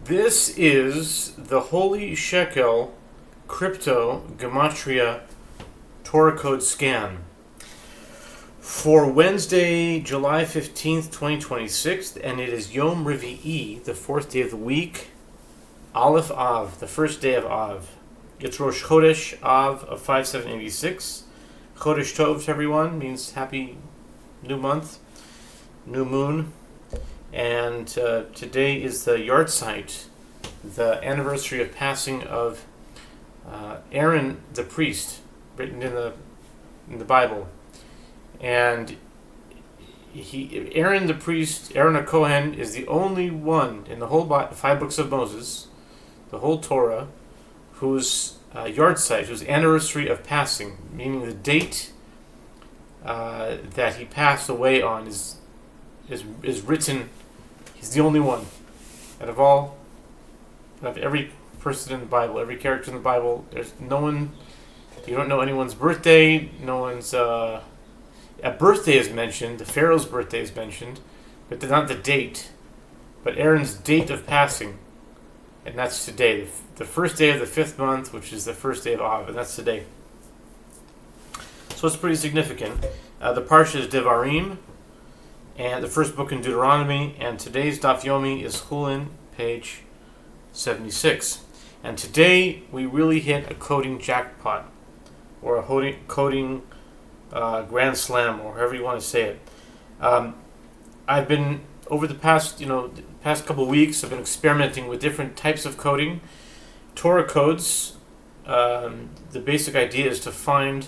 This is the Holy Shekel Crypto Gematria Torah Code Scan for Wednesday, July 15th, 2026, and it is Yom Revii, the fourth day of the week, Aleph Av, the first day of Av. It's Rosh Chodesh Av of 5786. Chodesh Tov to everyone means happy new month, new moon. And today is the yahrzeit, the anniversary of passing of Aaron the priest, written in the Bible. And Aaron the priest, Aaron a Kohen, is the only one in the whole five books of Moses, the whole Torah, whose yahrzeit, whose anniversary of passing, meaning the date that he passed away on, is written. He's the only one out of every person in the Bible, every character in the Bible. There's no one. You don't know anyone's birthday. No one's a birthday is mentioned. The Pharaoh's birthday is mentioned, but not the date. But Aaron's date of passing, and that's today, the first day of the fifth month, which is the first day of Av, and that's today. So it's pretty significant. The Parshat Devarim, and the first book in Deuteronomy, and today's Daf Yomi is Chullin, page 76. And today we really hit a coding jackpot, or a coding grand slam, or however you want to say it. I've been, over the past couple of weeks, I've been experimenting with different types of coding. Torah codes, the basic idea is to find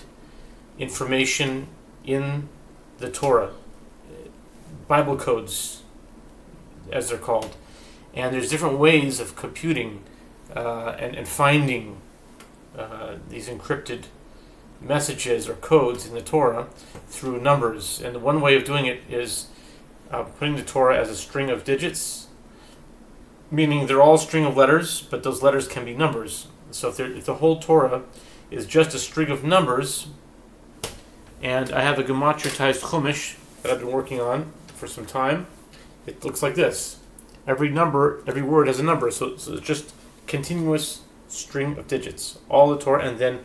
information in the Torah. Bible codes, as they're called, and there's different ways of computing and finding these encrypted messages or codes in the Torah through numbers. And one way of doing it is putting the Torah as a string of digits, meaning they're all a string of letters, but those letters can be numbers. So if the whole Torah is just a string of numbers, and I have a gematriatized chumash that I've been working on for some time, it looks like this. Every word has a number, so it's just continuous string of digits, all the Torah. And then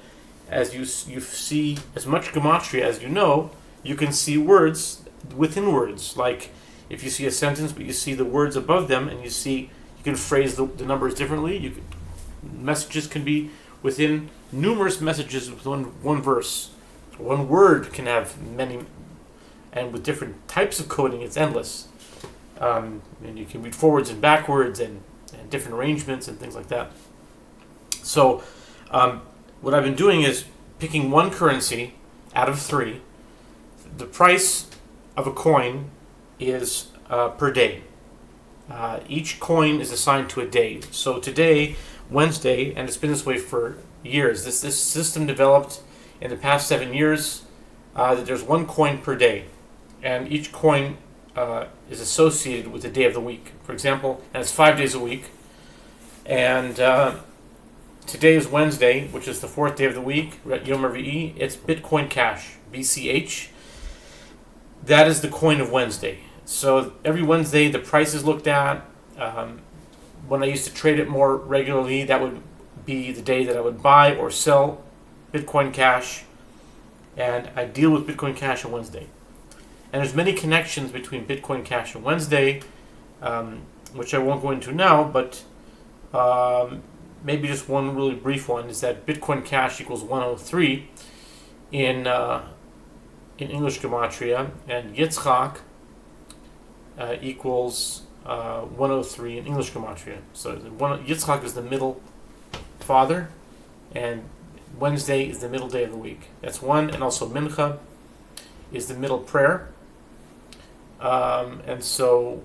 as you see as much gematria as you can see words within words. Like if you see a sentence but you see the words above them, and you can phrase the numbers differently. Messages can be within numerous messages with one verse. One word can have many. And with different types of coding, it's endless. And you can read forwards and backwards and different arrangements and things like that. So what I've been doing is picking one currency out of three. The price of a coin is per day. Each coin is assigned to a day. So today, Wednesday, and it's been this way for years. This system developed in the past 7 years, that there's one coin per day. And each coin is associated with the day of the week. For example, and it's 5 days a week. And today is Wednesday, which is the fourth day of the week, Yom Revii. It's Bitcoin Cash, BCH. That is the coin of Wednesday. So every Wednesday, the price is looked at. When I used to trade it more regularly, that would be the day that I would buy or sell Bitcoin Cash. And I deal with Bitcoin Cash on Wednesday. And there's many connections between Bitcoin Cash and Wednesday, which I won't go into now, but maybe just one really brief one is that Bitcoin Cash equals 103 in English Gematria, and Yitzchak equals 103 in English Gematria. So Yitzchak is the middle father, and Wednesday is the middle day of the week. That's one, and also Mincha is the middle prayer. And so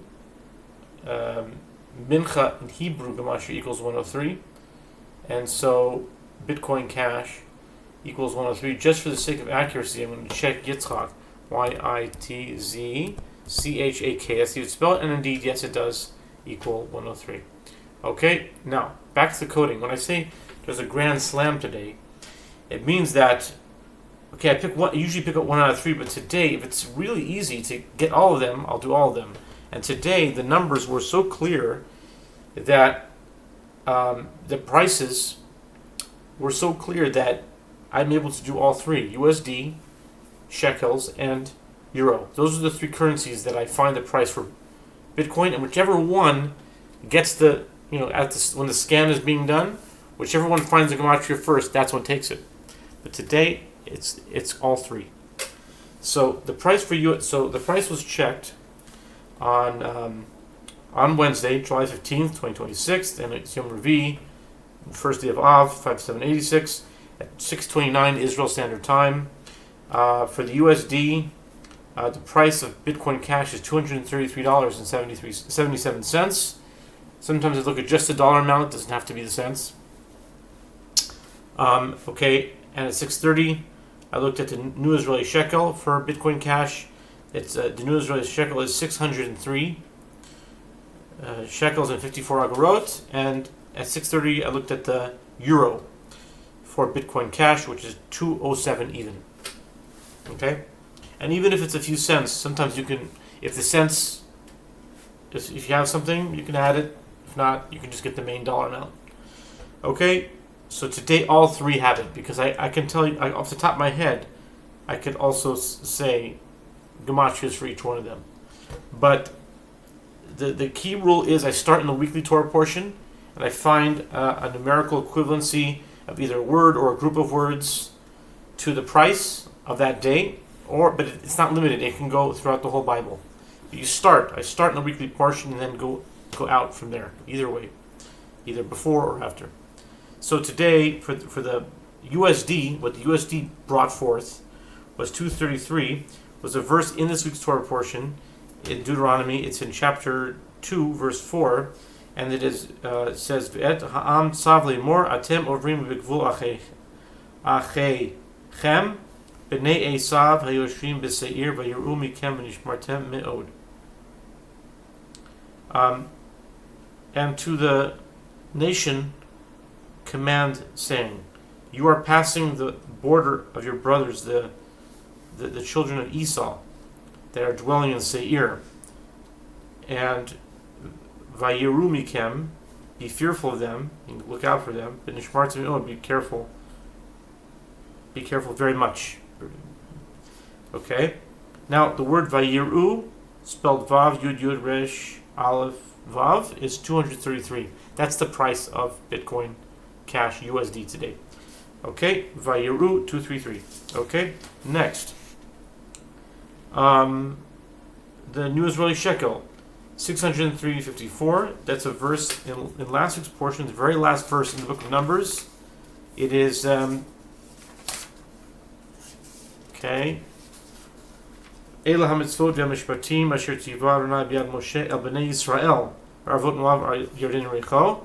Mincha in Hebrew Gematria equals 103. And so Bitcoin Cash equals 103. Just for the sake of accuracy, I'm going to check Yitzchak. Yitzchak. That's how you spell it. And indeed, yes, it does equal 103. Okay, now, back to the coding. When I say there's a grand slam today, it means that Okay, I usually pick up 1 out of 3, but today, if it's really easy to get all of them, I'll do all of them. And today, the numbers were so clear that the prices were so clear that I'm able to do all three: USD, shekels, and euro. Those are the three currencies that I find the price for Bitcoin, and whichever one gets the, when the scan is being done, whichever one finds the gematria first, that's what takes it. But today, it's all three. So the price for you, the price was checked on Wednesday, July 15th, 2026, and it's Yom Revii, first day of Av, 5786, at 6:29 Israel Standard Time. For the USD, the price of Bitcoin Cash is $233.77. Sometimes I look at just the dollar amount; it doesn't have to be the cents. Okay, and at 6:30, I looked at the new Israeli shekel for Bitcoin Cash. It's the new Israeli shekel is 603 shekels and 54 agorot, and at 6:30, I looked at the euro for Bitcoin Cash, which is 207 even. Okay, and even if it's a few cents, sometimes you can, if you have something, you can add it. If not, you can just get the main dollar amount. Okay, so today all three have it, because I can tell you off the top of my head, I could also say gematrias for each one of them. But the key rule is I start in the weekly Torah portion, and I find a numerical equivalency of either a word or a group of words to the price of that day, but it's not limited. It can go throughout the whole Bible. I start in the weekly portion and then go out from there. Either way, either before or after. So today, for the USD, what the USD brought forth was 233, was a verse in this week's Torah portion in Deuteronomy. It's in chapter 2, verse 4, and it says, "V'et ha'am tzav le'mor atem ovrim b'gvul achechem b'nei Esav hayoshvim b'seir vayirru mikem v'nishmartem me'od." And to the nation command, saying, "You are passing the border of your brothers, the children of Esau, that are dwelling in Seir. And Vayirru mikem, be fearful of them, and look out for them. But nishmartem me'od, be careful very much." Okay. Now the word Vayirru, spelled Vav Yud Yud Resh Aleph Vav, is 233. That's the price of Bitcoin Cash USD today. Okay, Vayirru 233. Okay, next. The new Israeli shekel, 603.54. That's a verse in last week's portion, the very last verse in the book of Numbers. It is okay. Ela hamitzvot v'hamishpatim asher tzivah Adonai b'yad Moshe el bnei Yisrael arvot moav Yarden Yericho.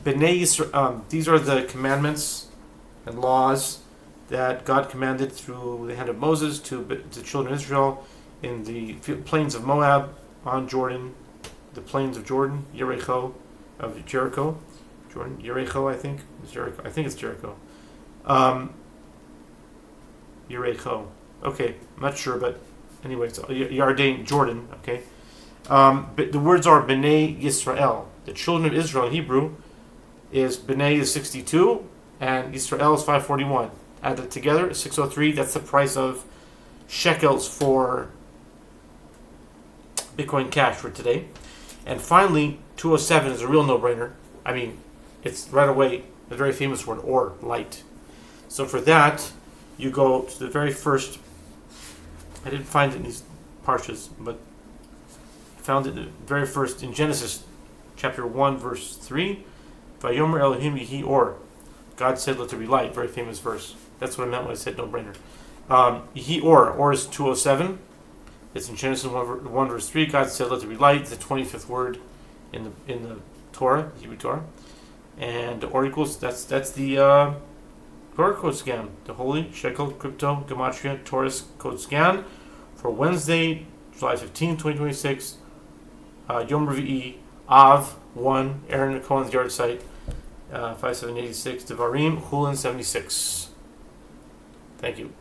Bnei Yisrael. These are the commandments and laws that God commanded through the hand of Moses to the children of Israel in the plains of Moab, on Jordan, the plains of Jordan, Jericho, of Jericho, Jordan, Jericho, I think it's Jericho. Jericho. Okay, I'm not sure, but anyway, it's Yarden, Jordan. Okay, but the words are Bnei Yisrael. The children of Israel in Hebrew is Bnei is 62 and Yisrael is 541. Add that together, 603. That's the price of shekels for Bitcoin Cash for today. And finally, 207 is a real no-brainer. I mean, it's right away the very famous word, or, light. So for that, you go to the very first, I didn't find it in these parshas, but I found it the very first in Genesis chapter 1, verse 3. Vayomer Elohim Yehi Or. God said, let there be light. Very famous verse. That's what I meant when I said no-brainer. Yehi Or is 207. It's in Genesis 1 verse 3. God said, let there be light. It's the 25th word in the Torah, Hebrew Torah. And the or equals, that's the Torah code scan. The Holy Shekel Crypto Gematria Torah code scan for Wednesday, July 15, 2026. Yom Revii, Av 1, Aaron Cohen's yard site, 5786, Devarim, Chullin 76. Thank you.